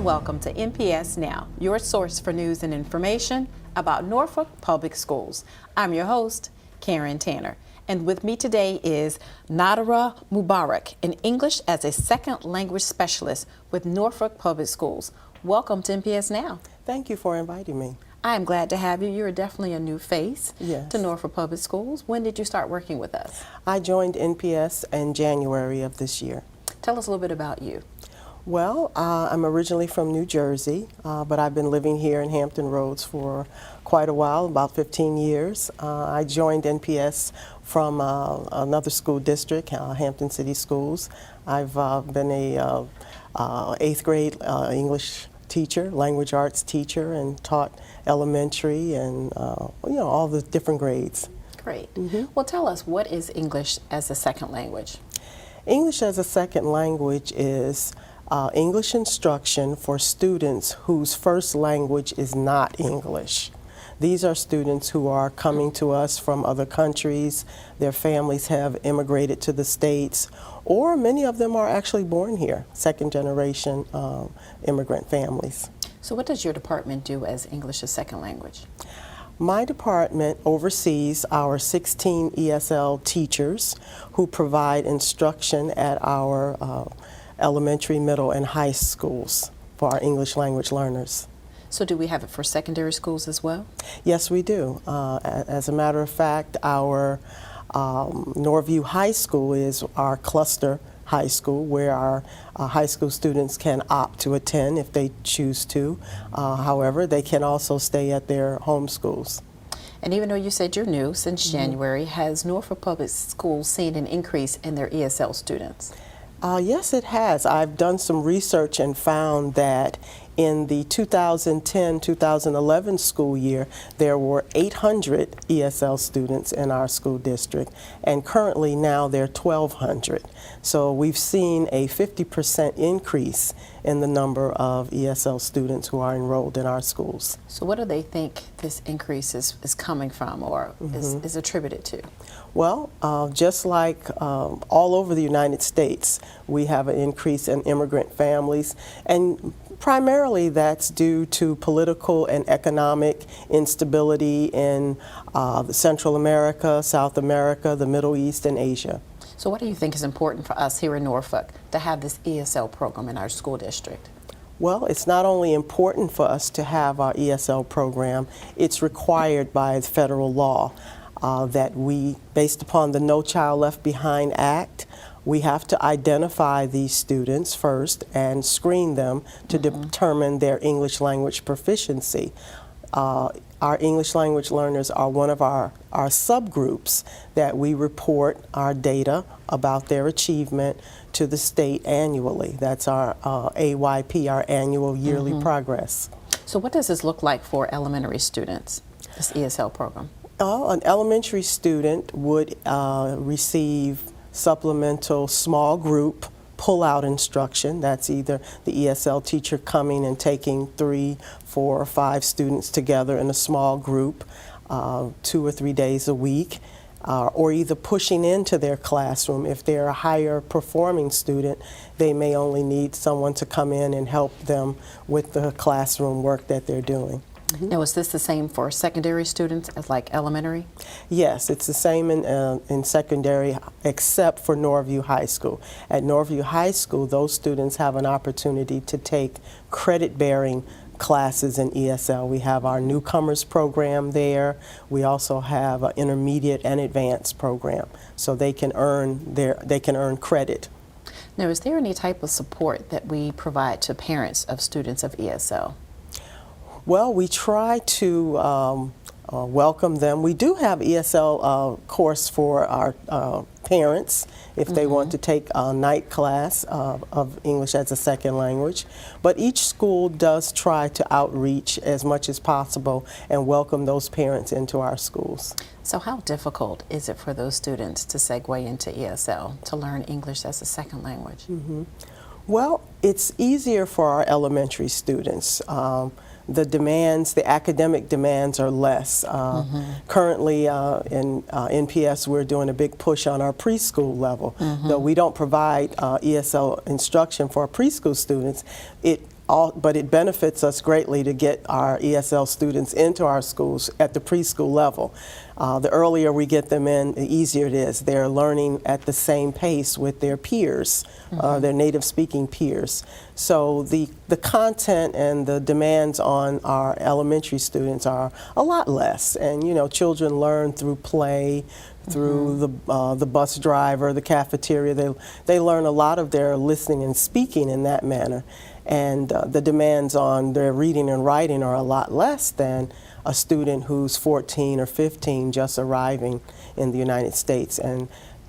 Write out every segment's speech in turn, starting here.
and welcome to NPS Now, your source for news and information about Norfolk Public Schools. I'm your host, Karen Tanner, and with me today is Nadira Mubarak, an English as a second language specialist with Norfolk Public Schools. Welcome to NPS Now. Thank you for inviting me. I am glad to have you. You're definitely a new face Yes. to Norfolk Public Schools. When did you start working with us? I joined NPS in January of this year. Tell us a little bit about you. Well, I'm originally from New Jersey, but I've been living here in Hampton Roads for quite a while, about 15 years. I joined NPS from another school district, Hampton City Schools. I've been a 8th grade English teacher, language arts teacher, and taught elementary and all the different grades. Great. Well, tell us, what is English as a second language? English as a second language is English instruction for students whose first language is not English. These are students who are coming to us from other countries. Their families have immigrated to the States, or many of them are actually born here, second generation immigrant families. So what does your department do as English as second language? My department oversees our 16 ESL teachers who provide instruction at our elementary, middle, and high schools for our English language learners. So do we have it for secondary schools as well? Yes, we do. As a matter of fact, our Norview High School is our cluster high school where our high school students can opt to attend if they choose to. However, they can also stay at their home schools. And even though you said you're new since January, has Norfolk Public Schools seen an increase in their ESL students? Yes, it has. I've done some research and found that in the 2010-2011 school year, there were 800 ESL students in our school district, and currently now there are 1,200. So we've seen a 50% increase in the number of ESL students who are enrolled in our schools. So what do they think this increase is coming from or is attributed to? Well, just like all over the United States, we have an increase in immigrant families, and primarily that's due to political and economic instability in Central America, South America, the Middle East, and Asia. So what do you think is important for us here in Norfolk to have this ESL program in our school district? Well, it's not only important for us to have our ESL program, it's required by federal law that we, based upon the No Child Left Behind Act, we have to identify these students first and screen them to determine their English language proficiency. Our English language learners are one of our subgroups that we report our data about their achievement to the state annually. That's our AYP, our annual yearly progress. So what does this look like for elementary students, this ESL program? An elementary student would receive supplemental small group pull-out instruction. That's either the ESL teacher coming and taking 3, 4, or 5 students together in a small group 2 or 3 days a week, or either pushing into their classroom. If they're a higher performing student, they may only need someone to come in and help them with the classroom work that they're doing. Now, is this the same for secondary students as like elementary? Yes, it's the same in secondary except for Norview High School. At Norview High School, those students have an opportunity to take credit-bearing classes in ESL. We have our newcomers program there. We also have an intermediate and advanced program, so they can earn credit. Now, is there any type of support that we provide to parents of students of ESL? Well, we try to welcome them. We do have ESL course for our parents if they want to take a night class of English as a second language. But each school does try to outreach as much as possible and welcome those parents into our schools. So how difficult is it for those students to segue into ESL, to learn English as a second language? Well, it's easier for our elementary students. The demands, the academic demands are less. Currently in NPS, we're doing a big push on our preschool level. Though we don't provide ESL instruction for our preschool students, it but it benefits us greatly to get our ESL students into our schools at the preschool level. The earlier we get them in, the easier it is. They're learning at the same pace with their peers, their native speaking peers. So the content and the demands on our elementary students are a lot less. And children learn through play, through the bus driver, the cafeteria. They learn a lot of their listening and speaking in that manner. And the demands on their reading and writing are a lot less than a student who's 14 or 15 just arriving in the United States and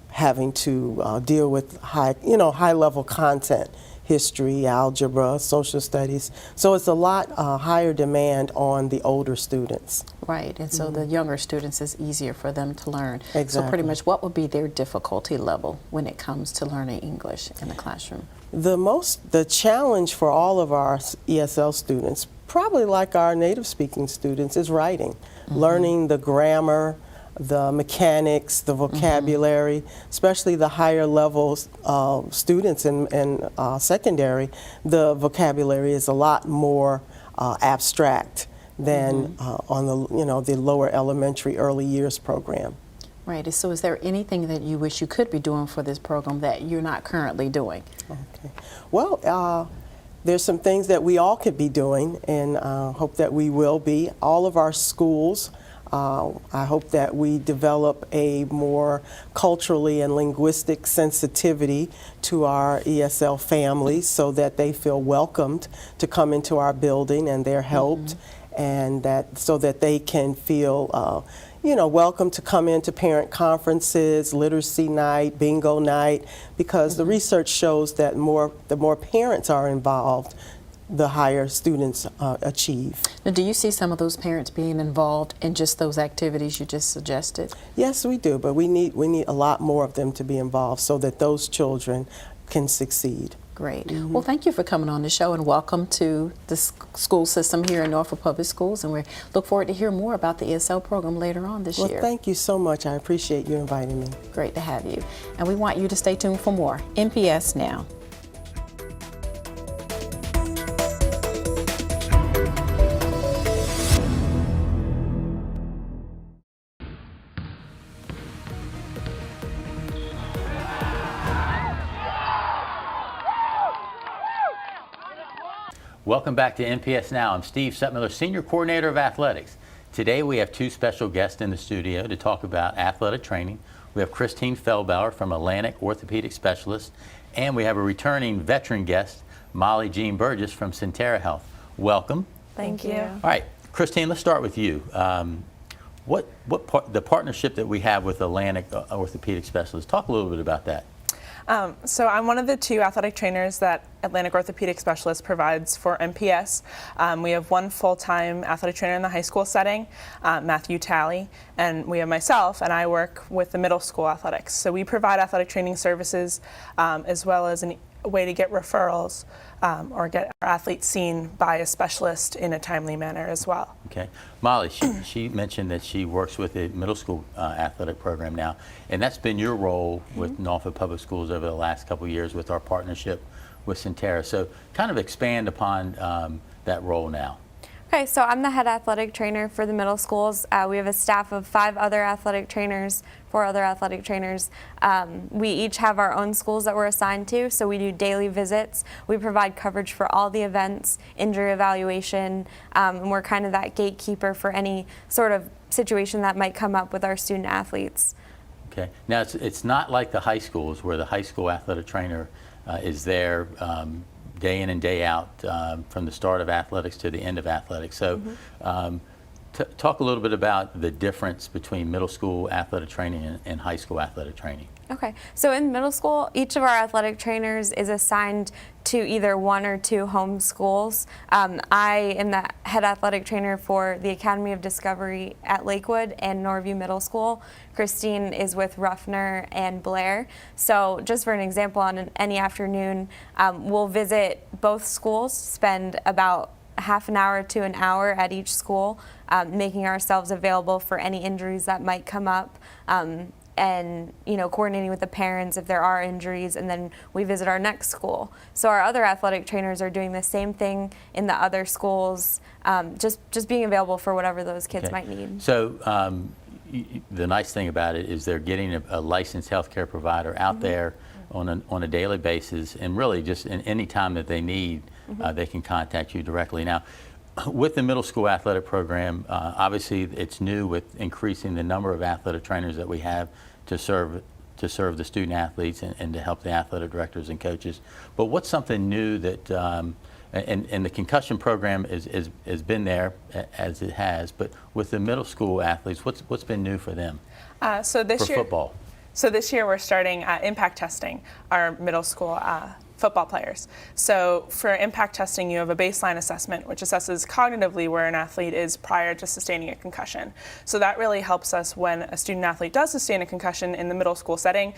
having to deal with high-level content, history, algebra, social studies. So it's a lot higher demand on the older students. Right, and so the younger students, is easier for them to learn. Exactly. So pretty much what would be their difficulty level when it comes to learning English in the classroom? The challenge for all of our ESL students, probably like our native speaking students, is writing. Learning the grammar, the mechanics, the vocabulary, especially the higher levels students in secondary. The vocabulary is a lot more abstract than on the lower elementary early years program. Right. So is there anything that you wish you could be doing for this program that you're not currently doing? Okay. Well, there's some things that we all could be doing, and hope that we will be. All of our schools, I hope that we develop a more culturally and linguistic sensitivity to our ESL families so that they feel welcomed to come into our building and they're helped, and so that they can feel welcome to come into parent conferences, literacy night, bingo night, because the research shows that the more parents are involved, the higher students achieve. Now, do you see some of those parents being involved in just those activities you just suggested? Yes, we do, but we need a lot more of them to be involved so that those children can succeed. Great. Well, thank you for coming on the show, and welcome to the school system here in Norfolk Public Schools, and we look forward to hear more about the ESL program later on this year. Well, thank you so much. I appreciate you inviting me. Great to have you. And we want you to stay tuned for more NPS Now. Welcome back to NPS Now. I'm Steve Settmiller, Senior Coordinator of Athletics. Today we have two special guests in the studio to talk about athletic training. We have Christine Feldbauer from Atlantic Orthopedic Specialist, and we have a returning veteran guest, Molly Jean Burgess from Centera Health. Welcome. Thank you. All right, Christine, let's start with you. The partnership that we have with Atlantic Orthopedic Specialist, talk a little bit about that. So I'm one of the two athletic trainers that Atlantic Orthopedic Specialist provides for NPS. We have one full-time athletic trainer in the high school setting, Matthew Talley, and we have myself, and I work with the middle school athletics. So we provide athletic training services as well as a way to get referrals or get our athletes seen by a specialist in a timely manner as well. Okay. Molly, she mentioned that she works with the middle school athletic program now, and that's been your role with Norfolk Public Schools over the last couple of years with our partnership with Centera. So kind of expand upon that role now. Okay, so I'm the head athletic trainer for the middle schools. We have a staff of 5 other athletic trainers, 4 other athletic trainers. We each have our own schools that we're assigned to, so we do daily visits. We provide coverage for all the events, injury evaluation, and we're kind of that gatekeeper for any sort of situation that might come up with our student athletes. Okay. Now, it's not like the high schools where the high school athletic trainer is there day in and day out from the start of athletics to the end of athletics. So talk a little bit about the difference between middle school athletic training and high school athletic training. Okay, so in middle school, each of our athletic trainers is assigned to either 1 or 2 home schools. I am the head athletic trainer for the Academy of Discovery at Lakewood and Norview Middle School. Christine is with Ruffner and Blair. So just for an example, on any afternoon, we'll visit both schools, spend about half an hour to an hour at each school, making ourselves available for any injuries that might come up. and coordinating with the parents if there are injuries, and then we visit our next school. So our other athletic trainers are doing the same thing in the other schools, just being available for whatever those kids might need. So the nice thing about it is they're getting a licensed healthcare provider out there on a daily basis, and really just in any time that they need, they can contact you directly. Now, with the middle school athletic program, obviously it's new with increasing the number of athletic trainers that we have to serve the student athletes and to help the athletic directors and coaches. But what's something new that, and the concussion program has been there as it has, but with the middle school athletes, what's been new for them So this year, football? So this year we're starting impact testing our middle school football players. So for impact testing, you have a baseline assessment, which assesses cognitively where an athlete is prior to sustaining a concussion. So that really helps us when a student athlete does sustain a concussion in the middle school setting,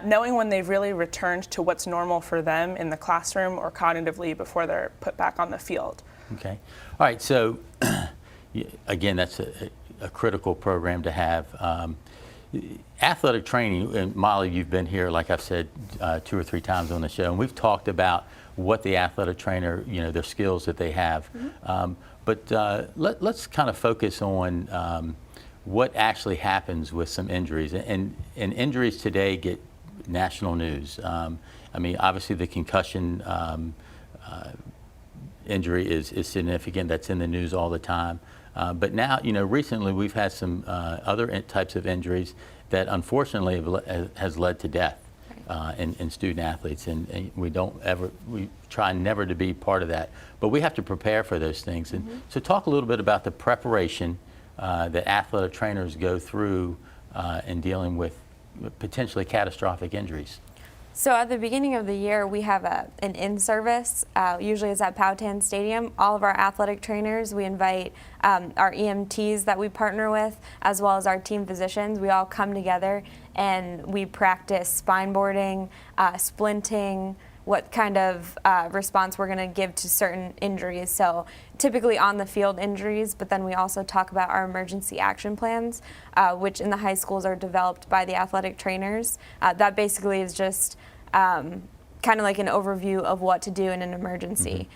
knowing when they've really returned to what's normal for them in the classroom or cognitively before they're put back on the field. Okay. All right. So again, that's a critical program to have. Athletic training, and Molly, you've been here, like I've said, 2 or 3 times on the show, and we've talked about what the athletic trainer, their skills that they have. But let's kind of focus on what actually happens with some injuries. And injuries today get national news. I mean, obviously the concussion injury is significant. That's in the news all the time. But now, recently we've had some other types of injuries that unfortunately has led to death in student athletes, and we try never to be part of that. But we have to prepare for those things. And so talk a little bit about the preparation that athletic trainers go through in dealing with potentially catastrophic injuries. So at the beginning of the year, we have an in-service. Usually it's at Powhatan Stadium. All of our athletic trainers, we invite our EMTs that we partner with, as well as our team physicians. We all come together and we practice spine boarding, splinting, what kind of response we're going to give to certain injuries. So typically on the field injuries, but then we also talk about our emergency action plans, which in the high schools are developed by the athletic trainers. That basically is just kind of like an overview of what to do in an emergency.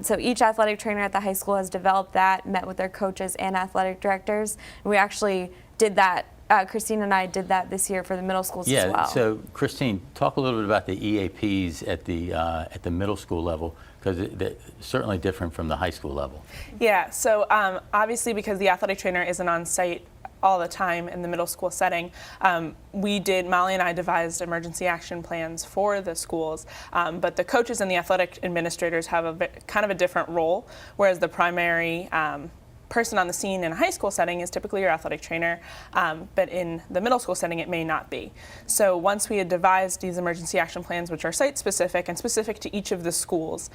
So each athletic trainer at the high school has developed that, met with their coaches and athletic directors. And we actually did that. Christine and I did that this year for the middle schools as well. So Christine, talk a little bit about the EAPs at the middle school level, because they're certainly different from the high school level. Yeah, so obviously because the athletic trainer isn't on site all the time in the middle school setting, Molly and I devised emergency action plans for the schools, but the coaches and the athletic administrators have kind of a different role, whereas the primary person on the scene in a high school setting is typically your athletic trainer, but in the middle school setting it may not be. So once we had devised these emergency action plans, which are site specific and specific to each of the schools,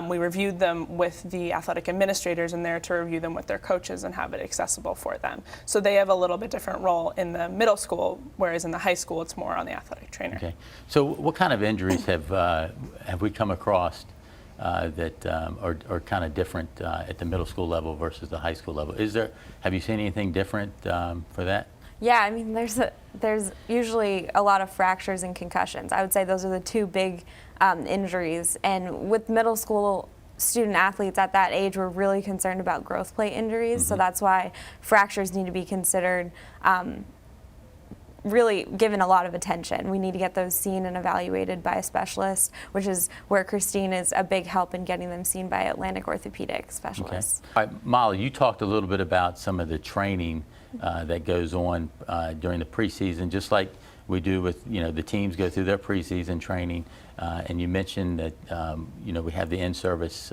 we reviewed them with the athletic administrators and there to review them with their coaches and have it accessible for them. So they have a little bit different role in the middle school, whereas in the high school it's more on the athletic trainer. Okay. So what kind of injuries have we come across that are kind of different at the middle school level versus the high school level? Have you seen anything different for that? Yeah, I mean, there's usually a lot of fractures and concussions. I would say those are the 2 big injuries. And with middle school student athletes at that age, we're really concerned about growth plate injuries. So that's why fractures need to be considered really given a lot of attention. We need to get those seen and evaluated by a specialist, which is where Christine is a big help in getting them seen by Atlantic orthopedic specialists. Okay. All right, Molly, you talked a little bit about some of the training that goes on during the preseason, just like we do with, the teams go through their preseason training, and you mentioned that, we have the in-service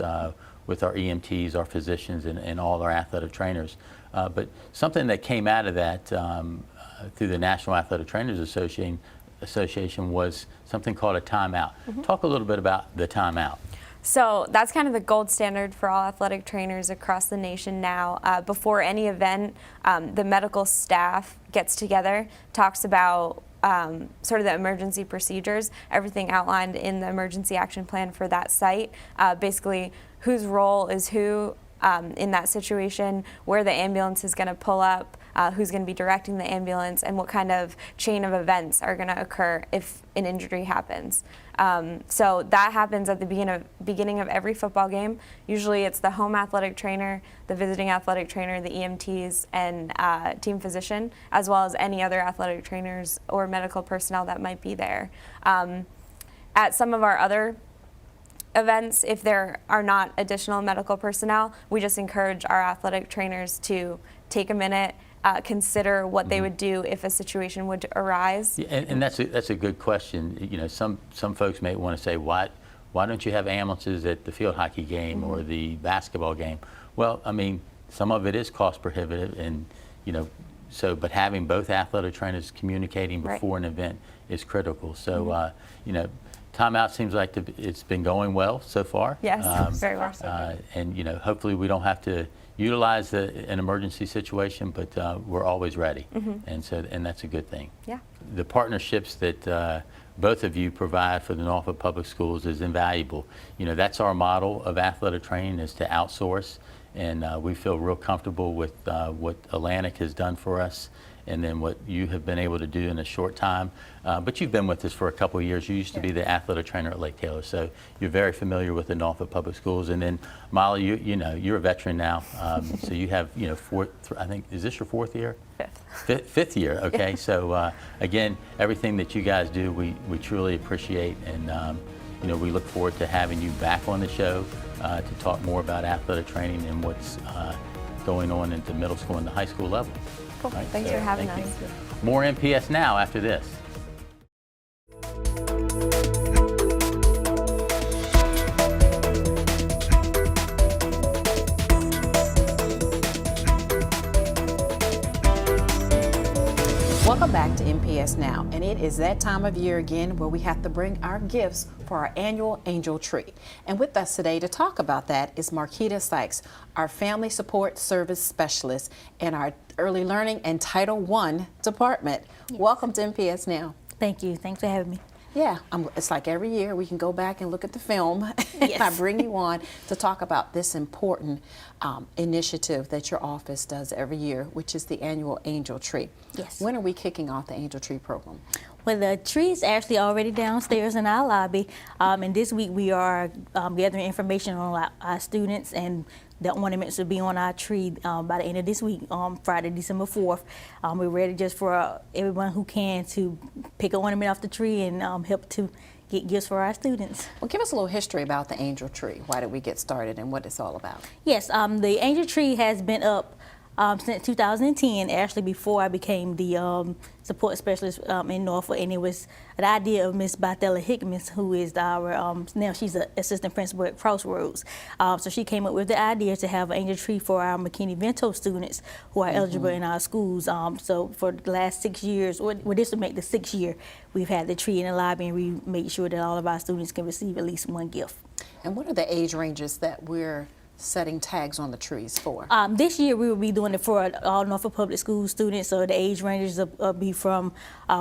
with our EMTs, our physicians, and all our athletic trainers. But something that came out of that through the National Athletic Trainers Association was something called a timeout. Talk a little bit about the timeout. So that's kind of the gold standard for all athletic trainers across the nation now. Before any event, the medical staff gets together, talks about sort of the emergency procedures, everything outlined in the emergency action plan for that site. Basically, whose role is who in that situation, where the ambulance is going to pull up, who's going to be directing the ambulance, and what kind of chain of events are going to occur if an injury happens. So that happens at the beginning of every football game. Usually it's the home athletic trainer, the visiting athletic trainer, the EMTs, and team physician, as well as any other athletic trainers or medical personnel that might be there. At some of our other events, if there are not additional medical personnel, we just encourage our athletic trainers to take a minute, consider what they would do if a situation would arise. Yeah, and that's a good question. You know, some folks may want to say, why don't you have ambulances at the field hockey game or the basketball game? Well, I mean, some of it is cost prohibitive, and you know, but having both athletic trainers communicating before an event is critical. So you know, timeout seems like it's been going well so far. Yes, very well. And you know, hopefully we don't have to utilize an emergency situation, but we're always ready, and that's a good thing. Yeah. The partnerships that both of you provide for the Norfolk Public Schools is invaluable. You know, that's our model of athletic training, is to outsource, and we feel real comfortable with what Atlantic has done for us, and then what you have been able to do in a short time. But you've been with us for a couple of years. You used to be the athletic trainer at Lake Taylor, so you're very familiar with the Norfolk Public Schools. And then Molly, you know, you're a veteran now, so you have, you know, I think, is this your fourth year? Fifth year, okay. So again, everything that you guys do, we truly appreciate, and you know, we look forward to having you back on the show to talk more about athletic training and what's going on at the middle school and the high school level. Cool. Right, Thanks for having us. More NPS Now after this. Welcome back to NPS Now, and it is that time of year again where we have to bring our gifts for our annual Angel Tree. And with us today to talk about that is Marquita Sykes, our Family Support Service Specialist in our Early Learning and Title I Department. Yes. Welcome to NPS Now. Thank you. Thanks for having me. Yeah, it's like every year we can go back and look at the film, and I bring you on to talk about this important initiative that your office does every year, which is the annual Angel Tree. Yes. When are we kicking off the Angel Tree program? Well, the tree is actually already downstairs in our lobby, and this week we are gathering information on our students, and the ornaments will be on our tree by the end of this week, Friday, December 4th. We're ready just for everyone who can to pick an ornament off the tree and help to get gifts for our students. Well, give us a little history about the Angel Tree. Why did we get started and what it's all about? Yes, the Angel Tree has been up since 2010, actually before I became the support specialist in Norfolk, and it was an idea of Miss Barthella Hickman, who is our, now she's an assistant principal at Crossroads. So she came up with the idea to have an Angel Tree for our McKinney-Vento students who are eligible in our schools. So for the last 6 years, or this will make the 6th year, we've had the tree in the lobby, and we make sure that all of our students can receive at least one gift. And what are the age ranges that we're setting tags on the trees for? This year we will be doing it for all Norfolk Public Schools students, so the age ranges will be from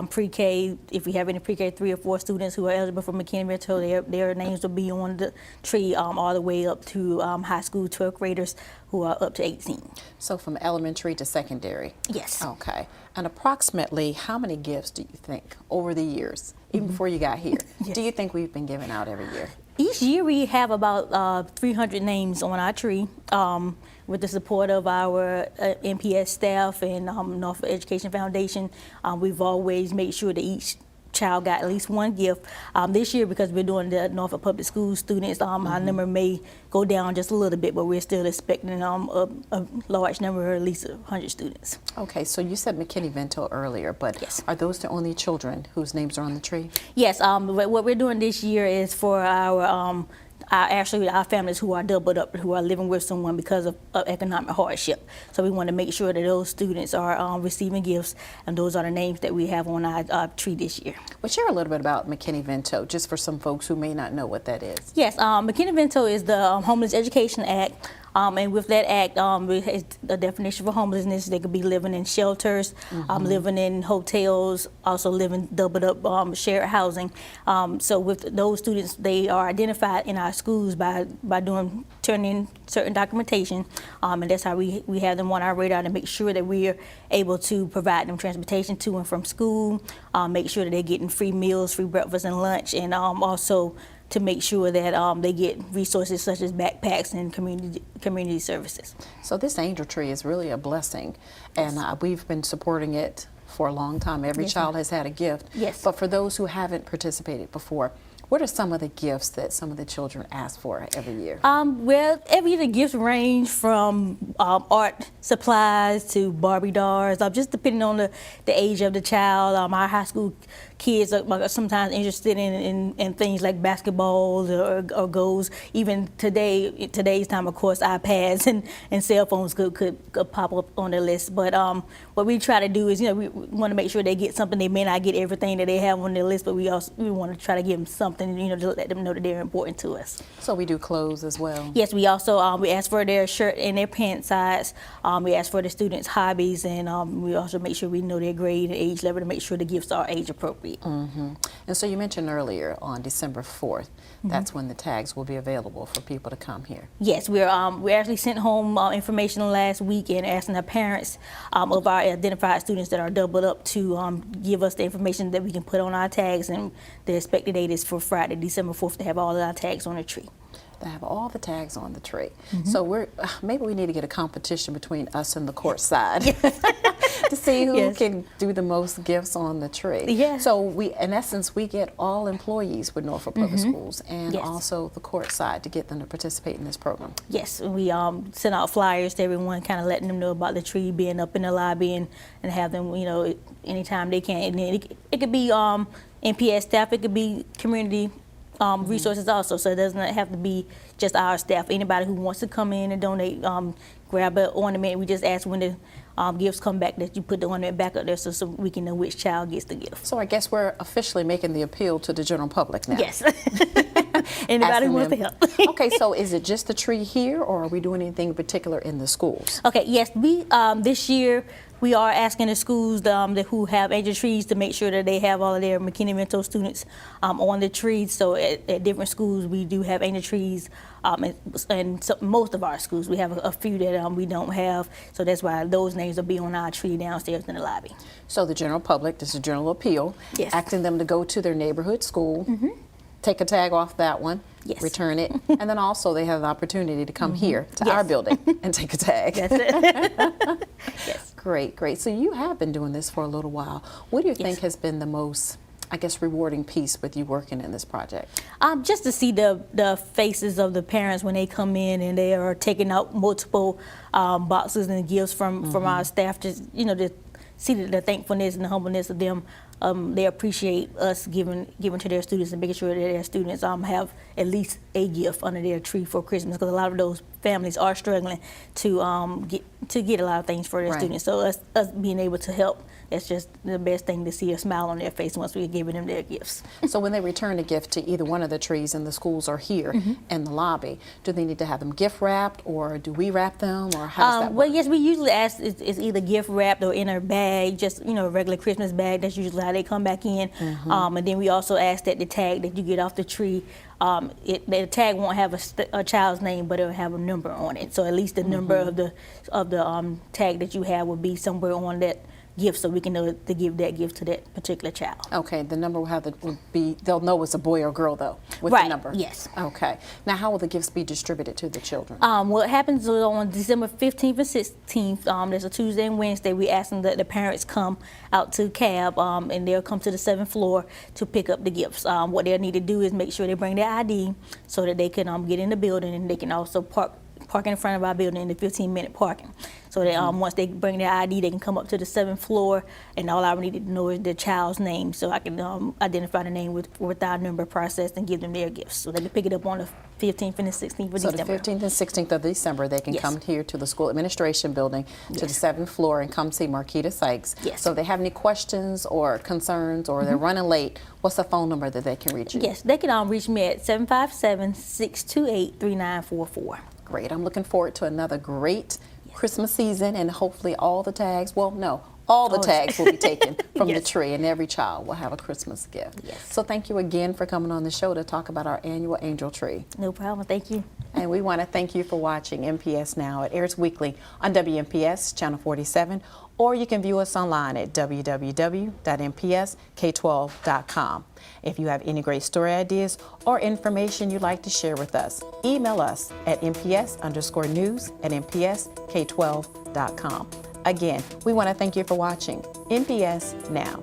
pre-K, if we have any pre-K 3 or 4 students who are eligible for McKinney-Vento, their names will be on the tree all the way up to high school 12th graders who are up to 18. So from elementary to secondary? Yes. Okay. And approximately how many gifts do you think over the years, even before you got here, do you think we've been giving out every year? Each year we have about 300 names on our tree with the support of our NPS staff and Norfolk Education Foundation. We've always made sure that each child got at least one gift. This year, because we're doing the Norfolk Public Schools students, our number may go down just a little bit, but we're still expecting a large number, at least 100 students. Okay, so you said McKinney-Vento earlier, but yes. Are those the only children whose names are on the tree? Yes, what we're doing this year is for our families who are doubled up, who are living with someone because of economic hardship. So we want to make sure that those students are receiving gifts, and those are the names that we have on our tree this year. Well, share a little bit about McKinney-Vento, just for some folks who may not know what that is. Yes, McKinney-Vento is the Homeless Education Act. And with that act, it's the definition for homelessness. They could be living in shelters, living in hotels, also living doubled up shared housing. So with those students, they are identified in our schools by turning in certain documentation, and that's how we have them on our radar to make sure that we are able to provide them transportation to and from school, make sure that they're getting free meals, free breakfast and lunch, and also to make sure that they get resources such as backpacks and community services. So this Angel Tree is really a blessing, and we've been supporting it for a long time. Every child has had a gift. Yes. But for those who haven't participated before, what are some of the gifts that some of the children ask for every year? Well, every year the gifts range from art supplies to Barbie dolls, just depending on the age of the child. Our high school kids are sometimes interested in things like basketballs or goals. Even today's time, of course, iPads and cell phones could pop up on the list. But what we try to do is, we want to make sure they get something. They may not get everything that they have on their list, but we want to try to give them something, to let them know that they're important to us. So we do clothes as well? Yes, we also we ask for their shirt and their pant size. We ask for the students' hobbies, and we also make sure we know their grade and age level to make sure the gifts are age appropriate. And so you mentioned earlier on December 4th, that's when the tags will be available for people to come here. Yes, we actually sent home information last week and asking the parents of our identified students that are doubled up to give us the information that we can put on our tags, and the expected date is for Friday, December 4th, to have all of our tags on the tree. They have all the tags on the tree. So maybe we need to get a competition between us and the court side to see who can do the most gifts on the tree. Yes. So in essence, we get all employees with Norfolk Public Schools and also the court side to get them to participate in this program. Yes, we send out flyers to everyone, kind of letting them know about the tree being up in the lobby, and have them, anytime they can. And it could be NPS staff, it could be community resources also, so it doesn't have to be just our staff. Anybody who wants to come in and donate, grab an ornament. We just ask when the gifts come back that you put the ornament back up there so we can know which child gets the gift. So I guess we're officially making the appeal to the general public now. Yes. Anybody who wants to help. Okay, so is it just the tree here, or are we doing anything in particular in the schools? Okay, yes, we this year we are asking the schools who have Angel Trees to make sure that they have all of their McKinney-Vento students on the trees. So at different schools, we do have Angel Trees, and so most of our schools, we have a few that we don't have. So that's why those names will be on our tree downstairs in the lobby. So the general public, this is a general appeal, asking them to go to their neighborhood school, take a tag off that one, return it, and then also they have the opportunity to come here to our building and take a tag. That's it. Yes. Great, great. So you have been doing this for a little while. What do you think has been the most, I guess, rewarding piece with you working in this project? Just to see the faces of the parents when they come in and they are taking out multiple boxes and gifts from our staff. Just to see the thankfulness and the humbleness of them. They appreciate us giving to their students and making sure that their students have at least a gift under their tree for Christmas, because a lot of those families are struggling to get a lot of things for their students. So us being able to help, it's just the best thing to see a smile on their face once we're giving them their gifts. So when they return a gift to either one of the trees and the schools are here in the lobby, do they need to have them gift wrapped, or do we wrap them, or how does that work? Well, yes, we usually ask it's either gift wrapped or in a bag, just a regular Christmas bag. That's usually how they come back in. And then we also ask that the tag that you get off the tree, the tag won't have a child's name, but it'll have a number on it. So at least the number of the tag that you have will be somewhere on that gift, so we can know to give that gift to that particular child. Okay, the number will be, they'll know it's a boy or girl though, with the number. Yes. Okay. Now, how will the gifts be distributed to the children? What happens is on December 15th and 16th, there's a Tuesday and Wednesday, we ask them that the parents come out to CAB, and they'll come to the 7th floor to pick up the gifts. What they'll need to do is make sure they bring their ID so that they can get in the building, and they can also park in front of our building in the 15-minute parking. So that once they bring their ID, they can come up to the 7th floor, and all I need to know is the child's name, so I can identify the name with our number process and give them their gifts. So they can pick it up on the 15th and the 16th of December. So the 15th and 16th of December, they can come here to the school administration building, to the 7th floor, and come see Marquita Sykes. Yes. So if they have any questions or concerns, or they're running late, what's the phone number that they can reach you? Yes, they can reach me at 757-628-3944. Great. I'm looking forward to another great Christmas season, and hopefully all the tags, well, no, all the tags will be taken from the tree, and every child will have a Christmas gift. Yes. So thank you again for coming on the show to talk about our annual angel tree. No problem. Thank you. And we want to thank you for watching NPS Now. It airs weekly on WNPS Channel 47, or you can view us online at www.npsk12.com. If you have any great story ideas or information you'd like to share with us, email us at nps_news@npsk12.com. Again, we want to thank you for watching NPS Now.